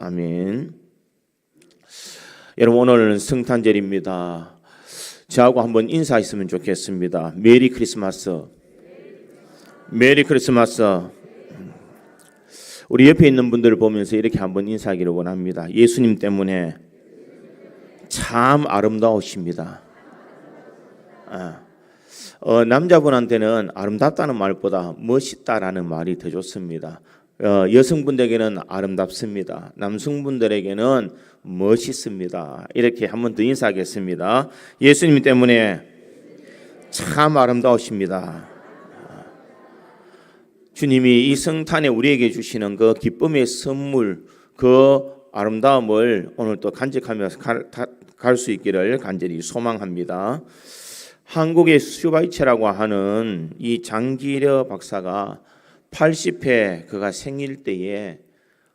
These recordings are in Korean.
아멘. 여러분, 오늘 성탄절입니다. 저하고 한번 인사했으면 좋겠습니다. 메리 크리스마스. 메리 크리스마스. 우리 옆에 있는 분들을 보면서 이렇게 한번 인사하기를 원합니다. 예수님 때문에 참 아름다우십니다. 남자분한테는 아름답다는 말보다 멋있다라는 말이 더 좋습니다. 여성분들에게는 아름답습니다. 남성분들에게는 멋있습니다. 이렇게 한번 더 인사하겠습니다. 예수님 때문에 참 아름다우십니다. 주님이 이 성탄에 우리에게 주시는 그 기쁨의 선물, 그 아름다움을 오늘 또 간직하면서 갈 수 있기를 간절히 소망합니다. 한국의 슈바이처라고 하는 이 장기려 박사가 80회 그가 생일 때에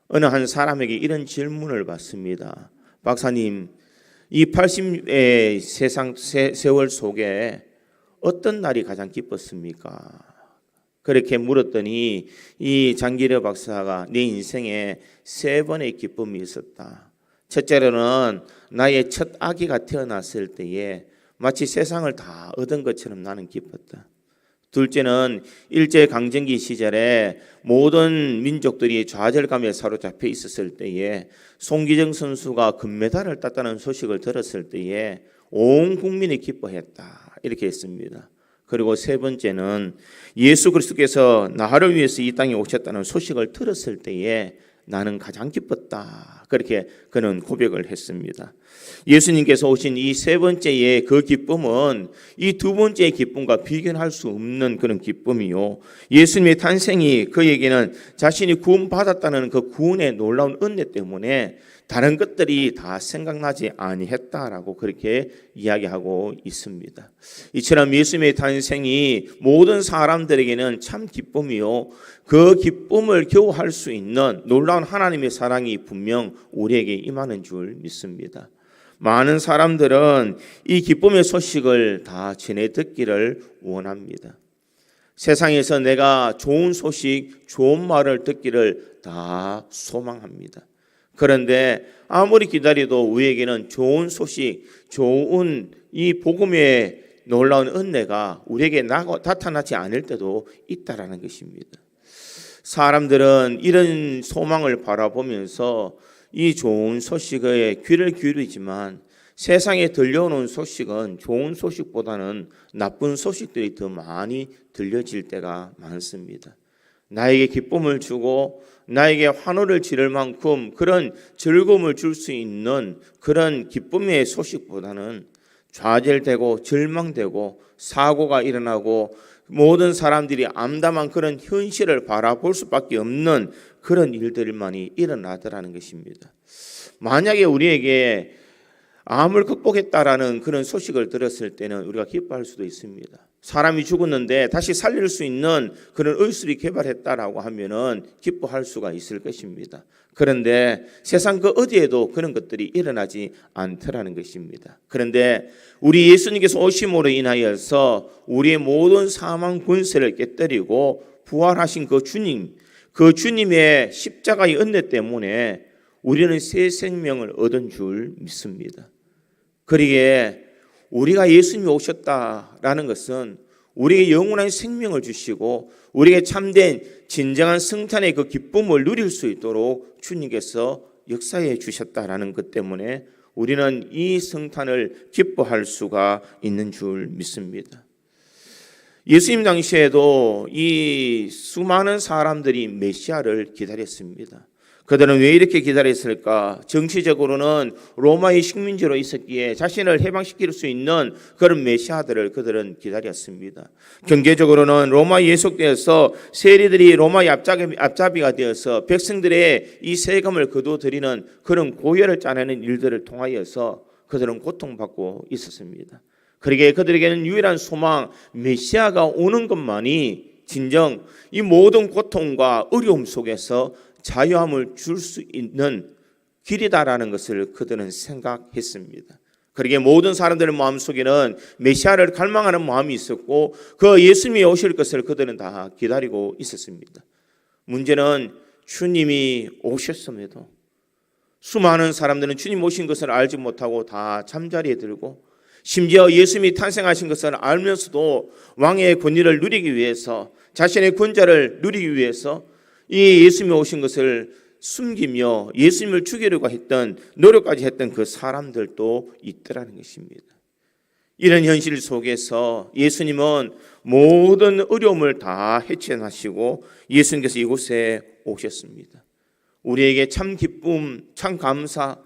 어느 한 사람에게 이런 질문을 받습니다. 박사님, 이 80의 세월 속에 어떤 날이 가장 기뻤습니까? 그렇게 물었더니 이 장기려 박사가 내 인생에 3번의 기쁨이 있었다. 첫째로는 나의 첫 아기가 태어났을 때에 마치 세상을 다 얻은 것처럼 나는 기뻤다. 둘째는 일제강점기 시절에 모든 민족들이 좌절감에 사로잡혀 있었을 때에 송기정 선수가 금메달을 땄다는 소식을 들었을 때에 온 국민이 기뻐했다. 이렇게 했습니다. 그리고 세 번째는 예수 그리스도께서 나를 위해서 이 땅에 오셨다는 소식을 들었을 때에 나는 가장 기뻤다. 그렇게 그는 고백을 했습니다. 예수님께서 오신 이 세 번째의 그 기쁨은 이 두 번째의 기쁨과 비교할 수 없는 그런 기쁨이요. 예수님의 탄생이 그에게는 자신이 구원받았다는 그 구원의 놀라운 은혜 때문에 다른 것들이 다 생각나지 아니했다라고 그렇게 이야기하고 있습니다. 이처럼 예수님의 탄생이 모든 사람들에게는 참 기쁨이요. 그 기쁨을 교우할 수 있는 놀라운 하나님의 사랑이 분명 우리에게 임하는 줄 믿습니다. 많은 사람들은 이 기쁨의 소식을 다 전해 듣기를 원합니다. 세상에서 내가 좋은 소식, 좋은 말을 듣기를 다 소망합니다. 그런데 아무리 기다려도 우리에게는 좋은 소식, 좋은 이 복음의 놀라운 은혜가 우리에게 나타나지 않을 때도 있다라는 것입니다. 사람들은 이런 소망을 바라보면서 이 좋은 소식에 귀를 기울이지만 세상에 들려오는 소식은 좋은 소식보다는 나쁜 소식들이 더 많이 들려질 때가 많습니다. 나에게 기쁨을 주고 나에게 환호를 지를 만큼 그런 즐거움을 줄 수 있는 그런 기쁨의 소식보다는 좌절되고 절망되고 사고가 일어나고 모든 사람들이 암담한 그런 현실을 바라볼 수밖에 없는 그런 일들만이 일어나더라는 것입니다. 만약에 우리에게 암을 극복했다라는 그런 소식을 들었을 때는 우리가 기뻐할 수도 있습니다. 사람이 죽었는데 다시 살릴 수 있는 그런 의술이 개발했다라고 하면은 기뻐할 수가 있을 것입니다. 그런데 세상 그 어디에도 그런 것들이 일어나지 않더라는 것입니다. 그런데 우리 예수님께서 오심으로 인하여서 우리의 모든 사망 권세를 깨뜨리고 부활하신 그 주님, 그 주님의 십자가의 은혜 때문에 우리는 새 생명을 얻은 줄 믿습니다. 그러기에 우리가 예수님이 오셨다라는 것은 우리에게 영원한 생명을 주시고 우리에게 참된 진정한 성탄의 그 기쁨을 누릴 수 있도록 주님께서 역사해 주셨다라는 것 때문에 우리는 이 성탄을 기뻐할 수가 있는 줄 믿습니다. 예수님 당시에도 이 수많은 사람들이 메시아를 기다렸습니다. 그들은 왜 이렇게 기다렸을까? 정치적으로는 로마의 식민지로 있었기에 자신을 해방시킬 수 있는 그런 메시아들을 그들은 기다렸습니다. 경제적으로는 로마에 예속되어서 세리들이 로마의 앞잡이가 되어서 백성들의 이 세금을 거둬들이는 그런 고혈을 짜내는 일들을 통하여서 그들은 고통받고 있었습니다. 그러기에 그들에게는 유일한 소망, 메시아가 오는 것만이 진정 이 모든 고통과 어려움 속에서 자유함을 줄 수 있는 길이다라는 것을 그들은 생각했습니다. 그러기에 모든 사람들의 마음속에는 메시아를 갈망하는 마음이 있었고 그 예수님이 오실 것을 그들은 다 기다리고 있었습니다. 문제는 주님이 오셨음에도 수많은 사람들은 주님 오신 것을 알지 못하고 다 잠자리에 들고, 심지어 예수님이 탄생하신 것을 알면서도 왕의 권위를 누리기 위해서, 자신의 권자를 누리기 위해서 이 예수님이 오신 것을 숨기며 예수님을 죽이려고 했던, 노력까지 했던 그 사람들도 있더라는 것입니다. 이런 현실 속에서 예수님은 모든 어려움을 다 헤쳐나시고 예수님께서 이곳에 오셨습니다. 우리에게 참 기쁨, 참 감사,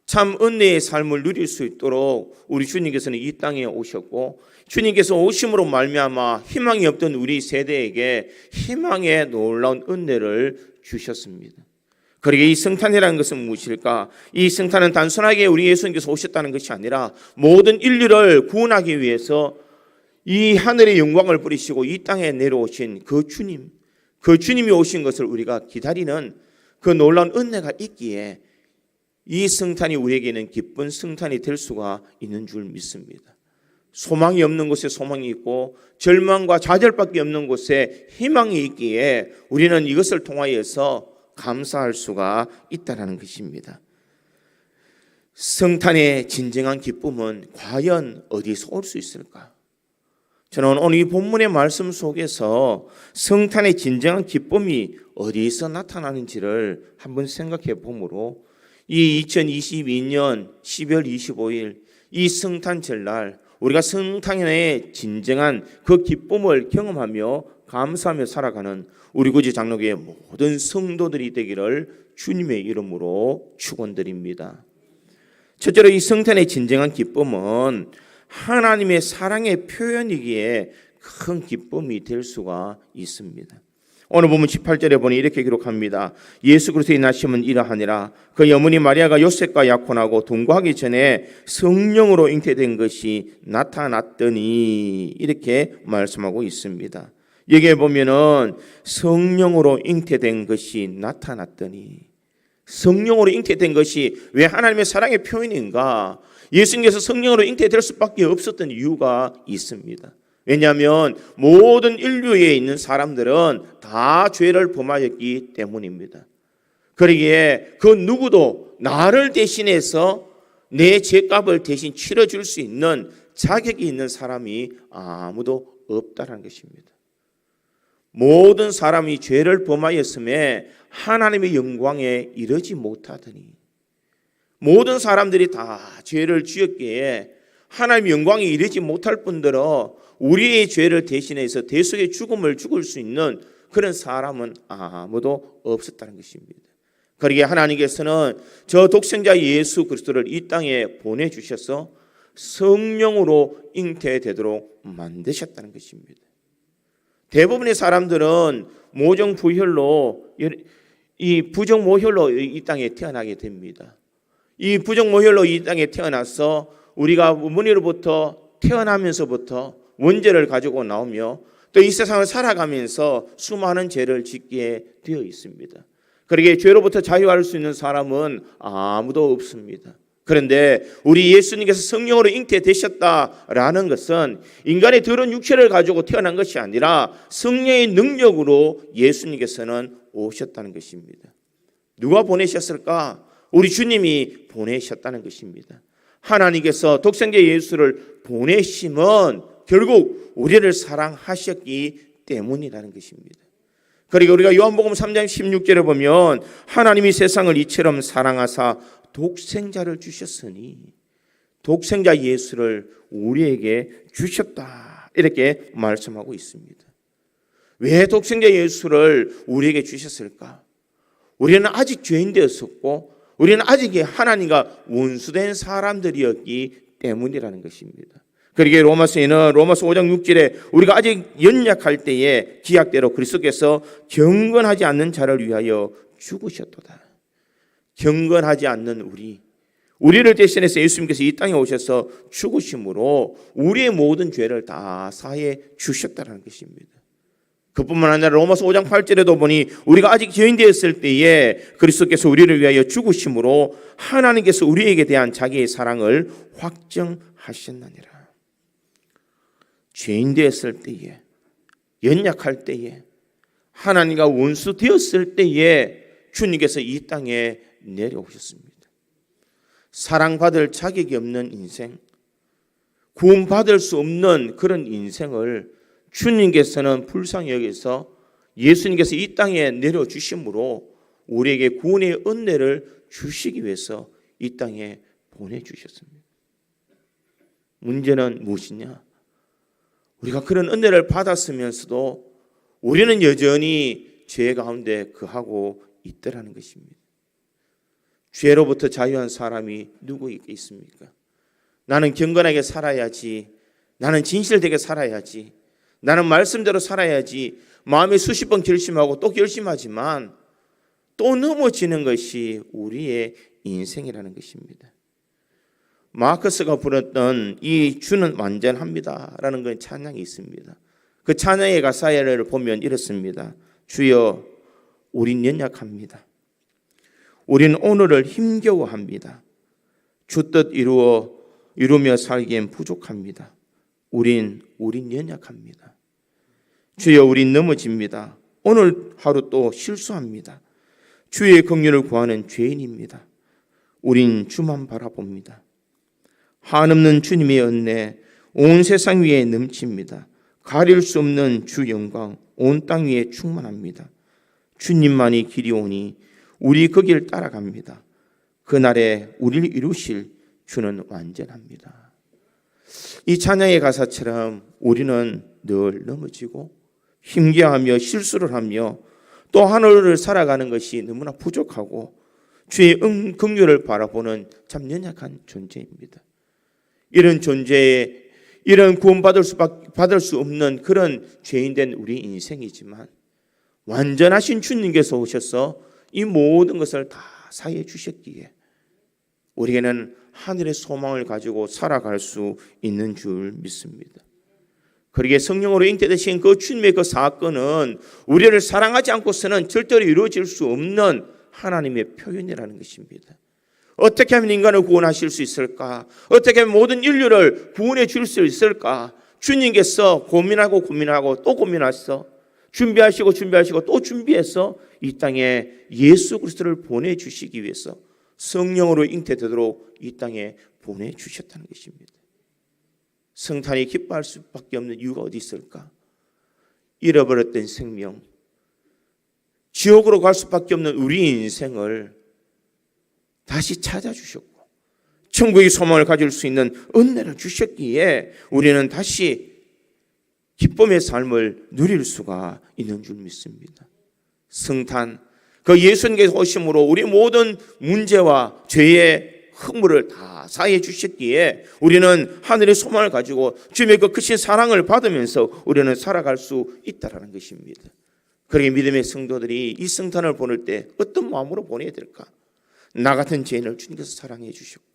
참 은혜의 삶을 누릴 수 있도록 우리 주님께서는 이 땅에 오셨고, 주님께서 오심으로 말미암아 희망이 없던 우리 세대에게 희망의 놀라운 은혜를 주셨습니다. 그러게 이 성탄이라는 것은 무엇일까? 이 성탄은 단순하게 우리 예수님께서 오셨다는 것이 아니라 모든 인류를 구원하기 위해서 이 하늘의 영광을 뿌리시고 이 땅에 내려오신 그 주님, 그 주님이 오신 것을 우리가 기다리는 그 놀라운 은혜가 있기에 이 성탄이 우리에게는 기쁜 성탄이 될 수가 있는 줄 믿습니다. 소망이 없는 곳에 소망이 있고 절망과 좌절밖에 없는 곳에 희망이 있기에 우리는 이것을 통하여서 감사할 수가 있다는 것입니다. 성탄의 진정한 기쁨은 과연 어디서 올 수 있을까? 저는 오늘 이 본문의 말씀 속에서 성탄의 진정한 기쁨이 어디서 나타나는지를 한번 생각해 보므로 이 2022년 12월 25일 이 성탄 절날 우리가 성탄의 진정한 그 기쁨을 경험하며 감사하며 살아가는 우리 구지 장로교회 모든 성도들이 되기를 주님의 이름으로 축원드립니다. 첫째로 이 성탄의 진정한 기쁨은 하나님의 사랑의 표현이기에 큰 기쁨이 될 수가 있습니다. 오늘 보면 18절에 보니 이렇게 기록합니다. 예수 그리스도의 나심은 이러하니라. 그 어머니 마리아가 요셉과 약혼하고 동거하기 전에 성령으로 잉태된 것이 나타났더니, 이렇게 말씀하고 있습니다. 여기에 보면은 성령으로 잉태된 것이 나타났더니, 성령으로 잉태된 것이 왜 하나님의 사랑의 표현인가? 예수님께서 성령으로 잉태될 수밖에 없었던 이유가 있습니다. 왜냐하면 모든 인류에 있는 사람들은 다 죄를 범하였기 때문입니다. 그러기에 그 누구도 나를 대신해서 내 죄값을 대신 치러줄 수 있는 자격이 있는 사람이 아무도 없다는 것입니다. 모든 사람이 죄를 범하였음에 하나님의 영광에 이르지 못하더니, 모든 사람들이 다 죄를 지었기에 하나님의 영광에 이르지 못할 뿐더러 우리의 죄를 대신해서 대속의 죽음을 죽을 수 있는 그런 사람은 아무도 없었다는 것입니다. 그러기에 하나님께서는 저 독생자 예수 그리스도를 이 땅에 보내주셔서 성령으로 잉태되도록 만드셨다는 것입니다. 대부분의 사람들은 모정부혈로, 이 부정모혈로 이 땅에 태어나게 됩니다. 이 부정모혈로 이 땅에 태어나서 우리가 어머니로부터 태어나면서부터 원죄를 가지고 나오며 또 이 세상을 살아가면서 수많은 죄를 짓게 되어 있습니다. 그러기에 죄로부터 자유할 수 있는 사람은 아무도 없습니다. 그런데 우리 예수님께서 성령으로 잉태되셨다라는 것은 인간의 더러운 육체를 가지고 태어난 것이 아니라 성령의 능력으로 예수님께서는 오셨다는 것입니다. 누가 보내셨을까? 우리 주님이 보내셨다는 것입니다. 하나님께서 독생자 예수를 보내심은 결국 우리를 사랑하셨기 때문이라는 것입니다. 그리고 우리가 요한복음 3장 16절에 보면 하나님이 세상을 이처럼 사랑하사 독생자를 주셨으니 독생자 예수를 우리에게 주셨다, 이렇게 말씀하고 있습니다. 왜 독생자 예수를 우리에게 주셨을까? 우리는 아직 죄인 되었었고 우리는 아직 하나님과 원수된 사람들이었기 때문이라는 것입니다. 그러기에 로마서에는 로마서 5장 6절에 우리가 아직 연약할 때에 기약대로 그리스도께서 경건하지 않는 자를 위하여 죽으셨도다. 경건하지 않는 우리를 대신해서 예수님께서 이 땅에 오셔서 죽으심으로 우리의 모든 죄를 다 사해 주셨다는 것입니다. 그뿐만 아니라 로마서 5장 8절에도 보니 우리가 아직 죄인 되었을 때에 그리스도께서 우리를 위하여 죽으심으로 하나님께서 우리에게 대한 자기의 사랑을 확정하셨느니라. 죄인 되었을 때에, 연약할 때에, 하나님과 원수 되었을 때에 주님께서 이 땅에 내려오셨습니다. 사랑받을 자격이 없는 인생, 구원받을 수 없는 그런 인생을 주님께서는 불쌍히 여기서 예수님께서 이 땅에 내려주심으로 우리에게 구원의 은혜를 주시기 위해서 이 땅에 보내주셨습니다. 문제는 무엇이냐? 우리가 그런 은혜를 받았으면서도 우리는 여전히 죄 가운데 거하고 있더라는 것입니다. 죄로부터 자유한 사람이 누구 있겠습니까? 나는 경건하게 살아야지, 나는 진실되게 살아야지, 나는 말씀대로 살아야지 마음에 수십 번 결심하고 또 결심하지만 또 넘어지는 것이 우리의 인생이라는 것입니다. 마크스가 부르던 이 주는 완전합니다 라는 그 찬양이 있습니다. 그 찬양의 가사를 보면 이렇습니다. 주여, 우린 연약합니다. 우린 오늘을 힘겨워합니다. 주 뜻 이루며 살기엔 부족합니다. 우린 연약합니다. 주여, 우린 넘어집니다. 오늘 하루 또 실수합니다. 주의 긍휼을 구하는 죄인입니다. 우린 주만 바라봅니다. 한없는 주님의 은혜 온 세상 위에 넘칩니다. 가릴 수 없는 주 영광 온 땅 위에 충만합니다. 주님만이 길이 오니 우리 그 길 따라갑니다. 그날에 우리를 이루실 주는 완전합니다. 이 찬양의 가사처럼 우리는 늘 넘어지고 힘겨워하며 실수를 하며 또 하늘을 살아가는 것이 너무나 부족하고 주의 긍휼을 바라보는 참 연약한 존재입니다. 이런 존재에 이런 구원받을 수 없는 그런 죄인된 우리 인생이지만 완전하신 주님께서 오셔서 이 모든 것을 다 사해 주셨기에 우리에게는 하늘의 소망을 가지고 살아갈 수 있는 줄 믿습니다. 그러기에 성령으로 잉태되신 그 주님의 그 사건은 우리를 사랑하지 않고서는 절대로 이루어질 수 없는 하나님의 표현이라는 것입니다. 어떻게 하면 인간을 구원하실 수 있을까? 어떻게 하면 모든 인류를 구원해 줄 수 있을까? 주님께서 고민하고 또 고민하셔서 준비하시고 또 준비해서 이 땅에 예수 그리스도를 보내주시기 위해서 성령으로 잉태되도록 이 땅에 보내주셨다는 것입니다. 성탄이 기뻐할 수밖에 없는 이유가 어디 있을까? 잃어버렸던 생명, 지옥으로 갈 수밖에 없는 우리 인생을 다시 찾아주셨고 천국의 소망을 가질 수 있는 은혜를 주셨기에 우리는 다시 기쁨의 삶을 누릴 수가 있는 줄 믿습니다. 성탄, 그 예수님께서 오심으로 우리 모든 문제와 죄의 허물을 다 사해 주셨기에 우리는 하늘의 소망을 가지고 주님의 그 크신 사랑을 받으면서 우리는 살아갈 수 있다는 것입니다. 그러게 믿음의 성도들이 이 성탄을 보낼 때 어떤 마음으로 보내야 될까? 나 같은 죄인을 주님께서 사랑해 주셨고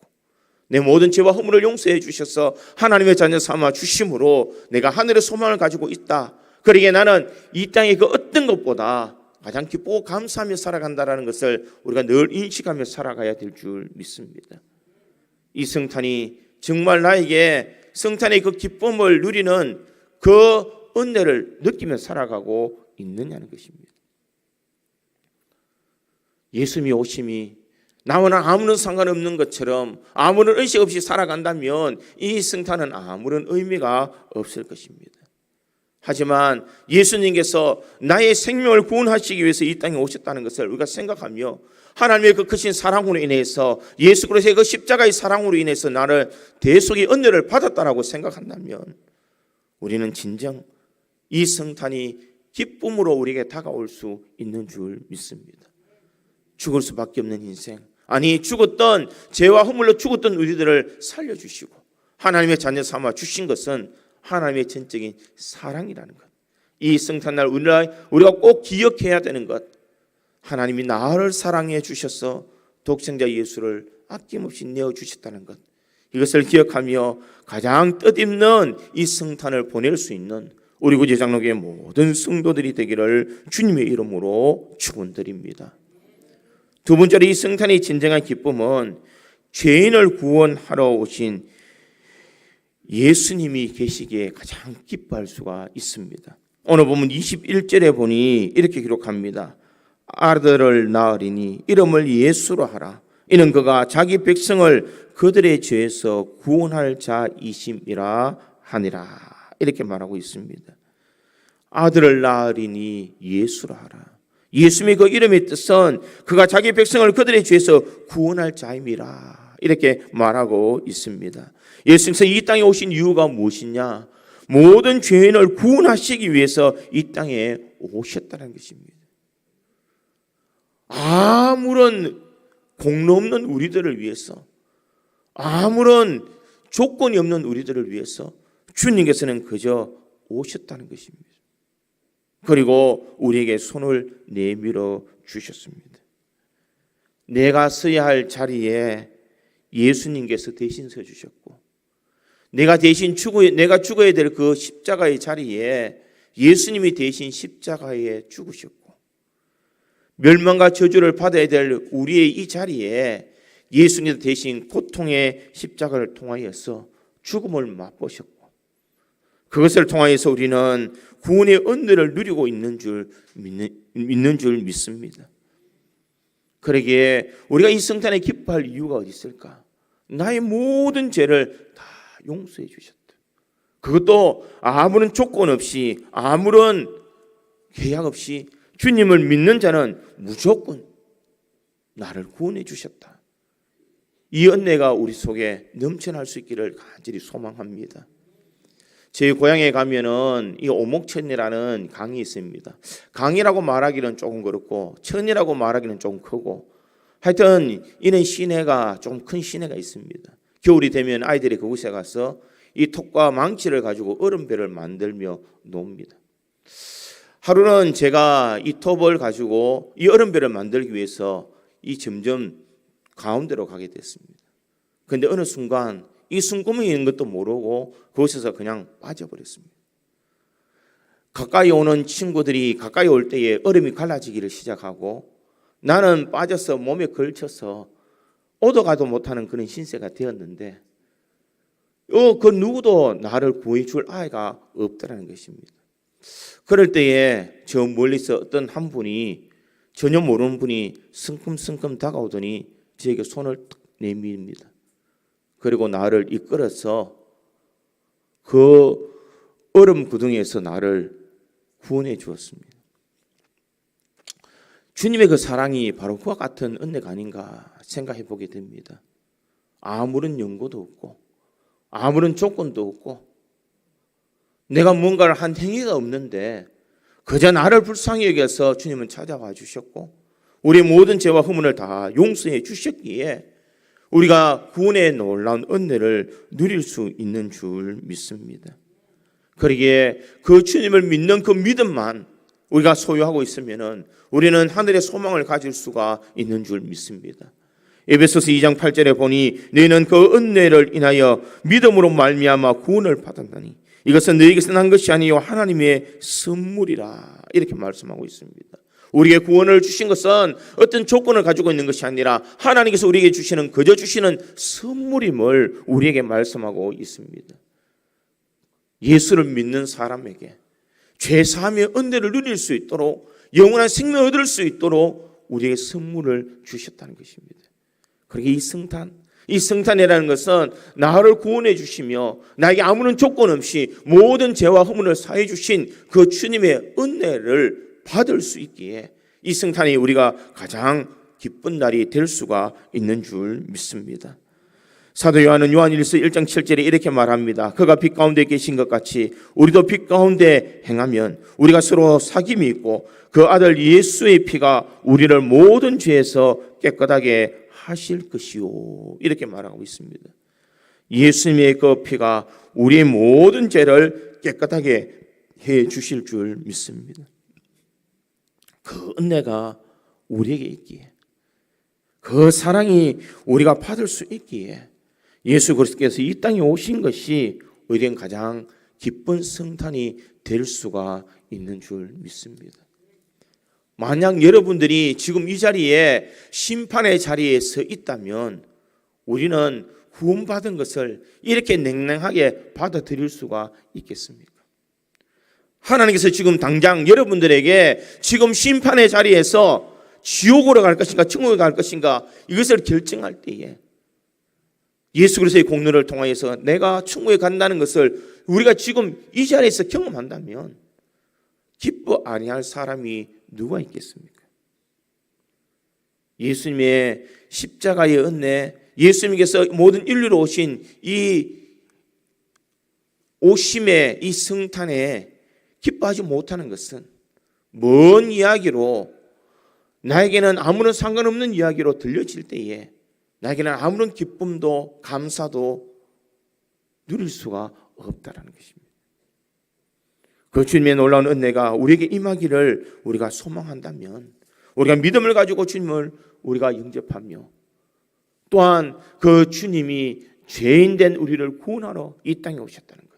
내 모든 죄와 허물을 용서해 주셔서 하나님의 자녀 삼아 주심으로 내가 하늘의 소망을 가지고 있다. 그러기에 나는 이 땅의 그 어떤 것보다 가장 기쁘고 감사하며 살아간다는 것을 우리가 늘 인식하며 살아가야 될 줄 믿습니다. 이 성탄이 정말 나에게 성탄의 그 기쁨을 누리는 그 은혜를 느끼며 살아가고 있느냐는 것입니다. 예수님이 오심이 나와는 아무런 상관없는 것처럼 아무런 의식 없이 살아간다면 이 성탄은 아무런 의미가 없을 것입니다. 하지만 예수님께서 나의 생명을 구원하시기 위해서 이 땅에 오셨다는 것을 우리가 생각하며 하나님의 그 크신 사랑으로 인해서 예수 그리스도의 그 십자가의 사랑으로 인해서 나를 대속의 은혜를 받았다라고 생각한다면 우리는 진정 이 성탄이 기쁨으로 우리에게 다가올 수 있는 줄 믿습니다. 죽을 수밖에 없는 인생, 아니 죽었던 죄와 허물로 죽었던 우리들을 살려주시고 하나님의 자녀 삼아 주신 것은 하나님의 전적인 사랑이라는 것. 이 성탄날 우리가 꼭 기억해야 되는 것. 하나님이 나를 사랑해 주셔서 독생자 예수를 아낌없이 내어주셨다는 것. 이것을 기억하며 가장 뜻있는 이 성탄을 보낼 수 있는 우리 구제 장로교회 모든 성도들이 되기를 주님의 이름으로 축원드립니다. 두 번째로 이 성탄의 진정한 기쁨은 죄인을 구원하러 오신 예수님이 계시기에 가장 기뻐할 수가 있습니다. 오늘 보면 21절에 보니 이렇게 기록합니다. 아들을 낳으리니 이름을 예수로 하라. 이는 그가 자기 백성을 그들의 죄에서 구원할 자이심이라 하니라. 이렇게 말하고 있습니다. 아들을 낳으리니 예수로 하라. 예수님의 그 이름의 뜻은 그가 자기 백성을 그들의 죄에서 구원할 자임이라. 이렇게 말하고 있습니다. 예수님께서 이 땅에 오신 이유가 무엇이냐? 모든 죄인을 구원하시기 위해서 이 땅에 오셨다는 것입니다. 아무런 공로 없는 우리들을 위해서, 아무런 조건이 없는 우리들을 위해서 주님께서는 그저 오셨다는 것입니다. 그리고 우리에게 손을 내밀어 주셨습니다. 내가 서야 할 자리에 예수님께서 대신 서 주셨고, 내가 죽어야 될 그 십자가의 자리에 예수님이 대신 십자가에 죽으셨고, 멸망과 저주를 받아야 될 우리의 이 자리에 예수님 대신 고통의 십자가를 통하여서 죽음을 맛보셨고, 그것을 통하여서 우리는 구원의 은혜를 누리고 있는 줄 믿습니다. 그러기에 우리가 이 성탄에 기뻐할 이유가 어디 있을까? 나의 모든 죄를 다 용서해 주셨다. 그것도 아무런 조건 없이, 아무런 계약 없이 주님을 믿는 자는 무조건 나를 구원해 주셨다. 이 은혜가 우리 속에 넘쳐날 수 있기를 간절히 소망합니다. 제 고향에 가면은 이 오목천이라는 강이 있습니다. 강이라고 말하기는 조금 그렇고 천이라고 말하기는 조금 크고, 하여튼 이는 시내가 좀 큰 시내가 있습니다. 겨울이 되면 아이들이 그곳에 가서 이 톱과 망치를 가지고 얼음배를 만들며 놉니다. 하루는 제가 이 톱을 가지고 이 얼음배를 만들기 위해서 이 점점 가운데로 가게 됐습니다. 그런데 어느 순간 이 숨구멍이 있는 것도 모르고 그곳에서 그냥 빠져버렸습니다. 가까이 오는 친구들이 가까이 올 때에 얼음이 갈라지기를 시작하고, 나는 빠져서 몸에 걸쳐서 오도 가도 못하는 그런 신세가 되었는데, 그 누구도 나를 구해줄 아이가 없다는 것입니다. 그럴 때에 저 멀리서 어떤 한 분이, 전혀 모르는 분이 성큼성큼 다가오더니 저에게 손을 탁 내밉니다. 그리고 나를 이끌어서 그 얼음 구덩이에서 나를 구원해 주었습니다. 주님의 그 사랑이 바로 그와 같은 은혜가 아닌가 생각해 보게 됩니다. 아무런 연고도 없고, 아무런 조건도 없고, 내가 뭔가를 한 행위가 없는데 그저 나를 불쌍히 여겨서 주님은 찾아와 주셨고, 우리의 모든 죄와 허물을 다 용서해 주셨기에 우리가 구원의 놀라운 은혜를 누릴 수 있는 줄 믿습니다. 그러기에 그 주님을 믿는 그 믿음만 우리가 소유하고 있으면 우리는 하늘의 소망을 가질 수가 있는 줄 믿습니다. 에베소서 2장 8절에 보니 너희는 그 은혜를 인하여 믿음으로 말미암아 구원을 받았나니 이것은 너희에게서 난 것이 아니요 하나님의 선물이라. 이렇게 말씀하고 있습니다. 우리에게 구원을 주신 것은 어떤 조건을 가지고 있는 것이 아니라 하나님께서 우리에게 주시는, 거저 주시는 선물임을 우리에게 말씀하고 있습니다. 예수를 믿는 사람에게 죄사함의 은혜를 누릴 수 있도록, 영원한 생명을 얻을 수 있도록 우리에게 선물을 주셨다는 것입니다. 그러기에 이 성탄이라는 것은 나를 구원해 주시며 나에게 아무런 조건 없이 모든 죄와 허물을 사해 주신 그 주님의 은혜를 받을 수 있기에 이 성탄이 우리가 가장 기쁜 날이 될 수가 있는 줄 믿습니다. 사도 요한은 요한일서 1장 7절에 이렇게 말합니다. 그가 빛 가운데 계신 것 같이 우리도 빛 가운데 행하면 우리가 서로 사귐이 있고 그 아들 예수의 피가 우리를 모든 죄에서 깨끗하게 하실 것이요. 이렇게 말하고 있습니다. 예수님의 그 피가 우리의 모든 죄를 깨끗하게 해 주실 줄 믿습니다. 그 은혜가 우리에게 있기에, 그 사랑이 우리가 받을 수 있기에 예수 그리스도께서 이 땅에 오신 것이 우리에겐 가장 기쁜 성탄이 될 수가 있는 줄 믿습니다. 만약 여러분들이 지금 이 자리에 심판의 자리에 서 있다면 우리는 구원받은 것을 이렇게 냉랭하게 받아들일 수가 있겠습니까? 하나님께서 지금 당장 여러분들에게 지금 심판의 자리에서 지옥으로 갈 것인가 천국에 갈 것인가 이것을 결정할 때에 예수 그리스도의 공로를 통하여서 내가 천국에 간다는 것을 우리가 지금 이 자리에서 경험한다면 기뻐 아니할 사람이 누가 있겠습니까? 예수님의 십자가의 은혜, 예수님께서 모든 인류로 오신 이 오심의 이 성탄에 기뻐하지 못하는 것은 먼 이야기로 나에게는 아무런 상관없는 이야기로 들려질 때에 나에게는 아무런 기쁨도 감사도 누릴 수가 없다라는 것입니다. 그 주님의 놀라운 은혜가 우리에게 임하기를 우리가 소망한다면 우리가 믿음을 가지고 주님을 우리가 영접하며 또한 그 주님이 죄인된 우리를 구원하러 이 땅에 오셨다는 것,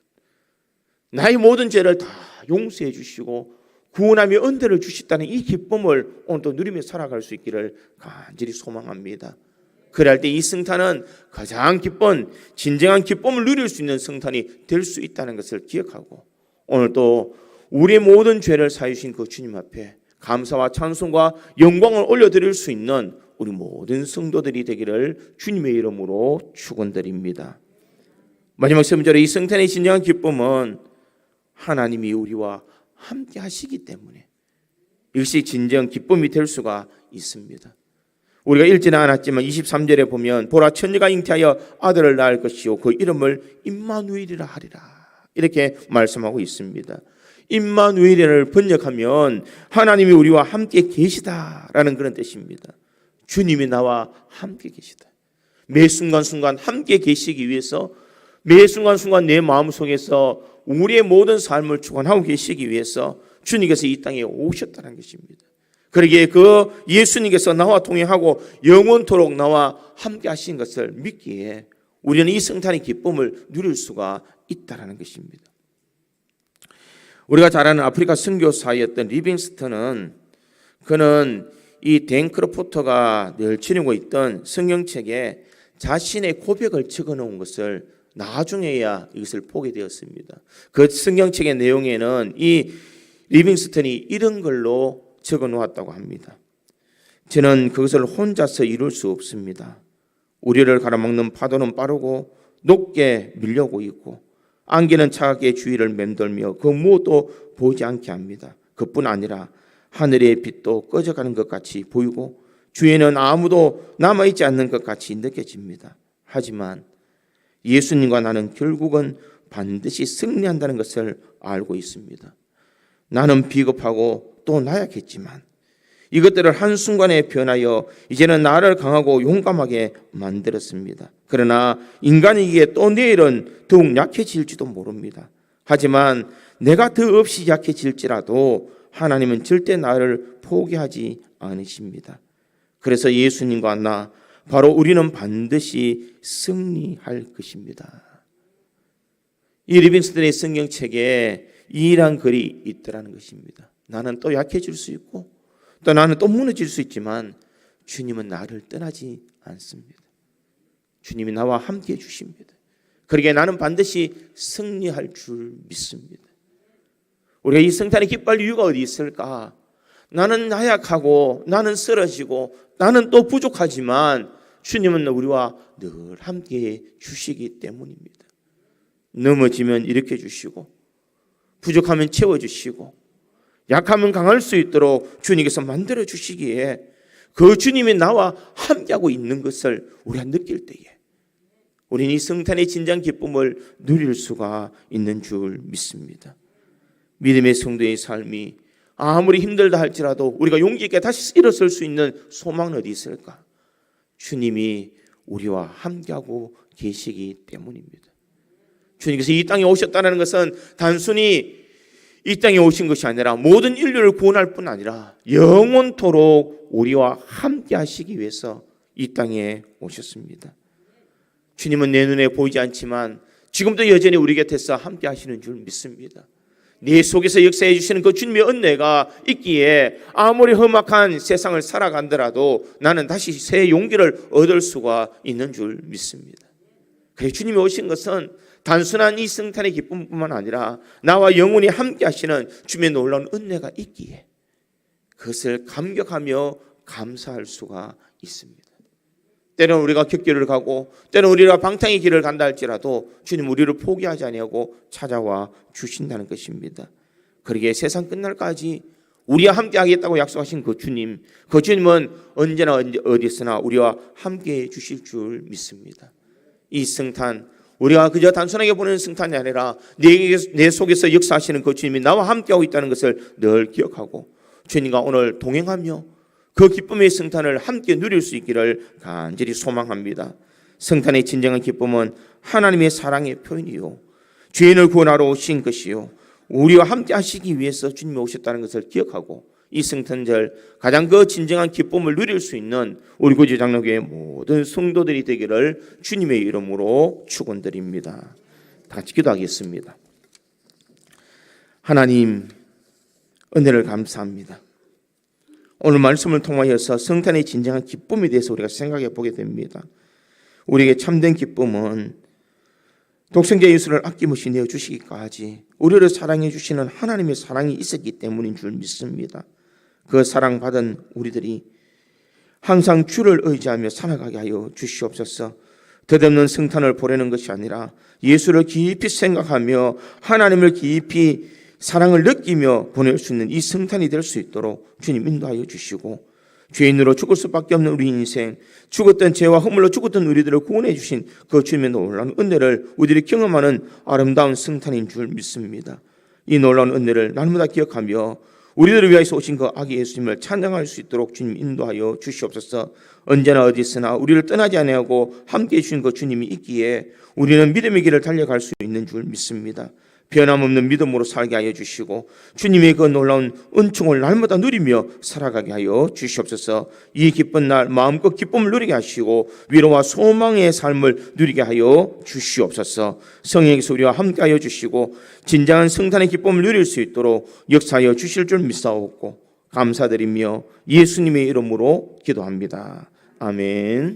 나의 모든 죄를 다 용서해 주시고 구원하며 은혜를 주셨다는 이 기쁨을 오늘도 누리며 살아갈 수 있기를 간절히 소망합니다. 그럴 때 이 성탄은 가장 기쁜 진정한 기쁨을 누릴 수 있는 성탄이 될 수 있다는 것을 기억하고 오늘도 우리의 모든 죄를 사유신 그 주님 앞에 감사와 찬송과 영광을 올려드릴 수 있는 우리 모든 성도들이 되기를 주님의 이름으로 축원드립니다. 마지막 3절에 이 성탄의 진정한 기쁨은 하나님이 우리와 함께 하시기 때문에 이것이 진정 기쁨이 될 수가 있습니다. 우리가 읽지는 않았지만 23절에 보면 보라 처녀가 잉태하여 아들을 낳을 것이요 그 이름을 임마누엘이라 하리라 이렇게 말씀하고 있습니다. 임마누엘을 번역하면 하나님이 우리와 함께 계시다라는 그런 뜻입니다. 주님이 나와 함께 계시다. 매 순간순간 함께 계시기 위해서 매 순간순간 내 마음속에서 우리의 모든 삶을 주관하고 계시기 위해서 주님께서 이 땅에 오셨다는 것입니다. 그러기에 그 예수님께서 나와 동행하고 영원토록 나와 함께 하신 것을 믿기에 우리는 이 성탄의 기쁨을 누릴 수가 있다는 것입니다. 우리가 잘 아는 아프리카 선교사였던 리빙스턴은 그는 이 댄 크로포터가 늘 지니고 있던 성경책에 자신의 고백을 적어놓은 것을 나중에야 이것을 보게 되었습니다. 그 성경책의 내용에는 이 리빙스턴이 이런 걸로 적어 놓았다고 합니다. 저는 그것을 혼자서 이룰 수 없습니다. 우리를 가로막는 파도는 빠르고 높게 밀려오고 있고 안개는 차갑게 주위를 맴돌며 그 무엇도 보이지 않게 합니다. 그뿐 아니라 하늘의 빛도 꺼져가는 것 같이 보이고 주위에는 아무도 남아있지 않는 것 같이 느껴집니다. 하지만 예수님과 나는 결국은 반드시 승리한다는 것을 알고 있습니다. 나는 비겁하고 또 나약했지만 이것들을 한순간에 변하여 이제는 나를 강하고 용감하게 만들었습니다. 그러나 인간이기에 또 내일은 더욱 약해질지도 모릅니다. 하지만 내가 더 없이 약해질지라도 하나님은 절대 나를 포기하지 않으십니다. 그래서 예수님과 나 바로 우리는 반드시 승리할 것입니다. 이 리빙스턴의 성경책에 이러한 글이 있더라는 것입니다. 나는 또 약해질 수 있고 또 나는 또 무너질 수 있지만 주님은 나를 떠나지 않습니다. 주님이 나와 함께 해 주십니다. 그러기에 나는 반드시 승리할 줄 믿습니다. 우리가 이 성탄에 기뻐할 이유가 어디 있을까? 나는 나약하고 나는 쓰러지고 나는 또 부족하지만 주님은 우리와 늘 함께 주시기 때문입니다. 넘어지면 일으켜 주시고 부족하면 채워주시고 약하면 강할 수 있도록 주님께서 만들어 주시기에 그 주님이 나와 함께하고 있는 것을 우리가 느낄 때에 우리는 이 성탄의 진정 기쁨을 누릴 수가 있는 줄 믿습니다. 믿음의 성도의 삶이 아무리 힘들다 할지라도 우리가 용기 있게 다시 일어설 수 있는 소망은 어디 있을까? 주님이 우리와 함께하고 계시기 때문입니다. 주님께서 이 땅에 오셨다는 것은 단순히 이 땅에 오신 것이 아니라 모든 인류를 구원할 뿐 아니라 영원토록 우리와 함께 하시기 위해서 이 땅에 오셨습니다. 주님은 내 눈에 보이지 않지만 지금도 여전히 우리 곁에서 함께 하시는 줄 믿습니다. 네 속에서 역사해 주시는 그 주님의 은혜가 있기에 아무리 험악한 세상을 살아간더라도 나는 다시 새 용기를 얻을 수가 있는 줄 믿습니다. 그래서 주님이 오신 것은 단순한 이 성탄의 기쁨뿐만 아니라 나와 영원히 함께 하시는 주님의 놀라운 은혜가 있기에 그것을 감격하며 감사할 수가 있습니다. 때로는 우리가 격길을 가고 때로는 우리가 방탕의 길을 간다 할지라도 주님 우리를 포기하지 아니하고 찾아와 주신다는 것입니다. 그러기에 세상 끝날까지 우리와 함께 하겠다고 약속하신 그 주님은 언제나 어디서나 우리와 함께 주실 줄 믿습니다. 이 성탄 우리가 그저 단순하게 보내는 성탄이 아니라 내 속에서 역사하시는 그 주님이 나와 함께하고 있다는 것을 늘 기억하고 주님과 오늘 동행하며 그 기쁨의 성탄을 함께 누릴 수 있기를 간절히 소망합니다. 성탄의 진정한 기쁨은 하나님의 사랑의 표현이요 죄인을 구원하러 오신 것이요 우리와 함께 하시기 위해서 주님이 오셨다는 것을 기억하고 이 성탄절 가장 그 진정한 기쁨을 누릴 수 있는 우리 구주 장로교회 모든 성도들이 되기를 주님의 이름으로 축원드립니다. 다 같이 기도하겠습니다. 하나님 은혜를 감사합니다. 오늘 말씀을 통하여서 성탄의 진정한 기쁨에 대해서 우리가 생각해 보게 됩니다. 우리에게 참된 기쁨은 독생자 예수를 아낌없이 내어주시기까지 우리를 사랑해 주시는 하나님의 사랑이 있었기 때문인 줄 믿습니다. 그 사랑받은 우리들이 항상 주를 의지하며 살아가게 하여 주시옵소서. 덧없는 성탄을 보내는 것이 아니라 예수를 깊이 생각하며 하나님을 깊이 사랑을 느끼며 보낼 수 있는 이 성탄이 될 수 있도록 주님 인도하여 주시고 죄인으로 죽을 수밖에 없는 우리 인생 죽었던 죄와 허물로 죽었던 우리들을 구원해 주신 그 주님의 놀라운 은혜를 우리들이 경험하는 아름다운 성탄인 줄 믿습니다. 이 놀라운 은혜를 날마다 기억하며 우리들을 위하여서 오신 그 아기 예수님을 찬양할 수 있도록 주님 인도하여 주시옵소서. 언제나 어디서나 우리를 떠나지 아니하고 함께해 주신 그 주님이 있기에 우리는 믿음의 길을 달려갈 수 있는 줄 믿습니다. 변함없는 믿음으로 살게 하여 주시고 주님의 그 놀라운 은총을 날마다 누리며 살아가게 하여 주시옵소서. 이 기쁜 날 마음껏 기쁨을 누리게 하시고 위로와 소망의 삶을 누리게 하여 주시옵소서. 성령께서 우리와 함께 하여 주시고 진정한 성탄의 기쁨을 누릴 수 있도록 역사하여 주실 줄 믿사옵고 감사드리며 예수님의 이름으로 기도합니다. 아멘.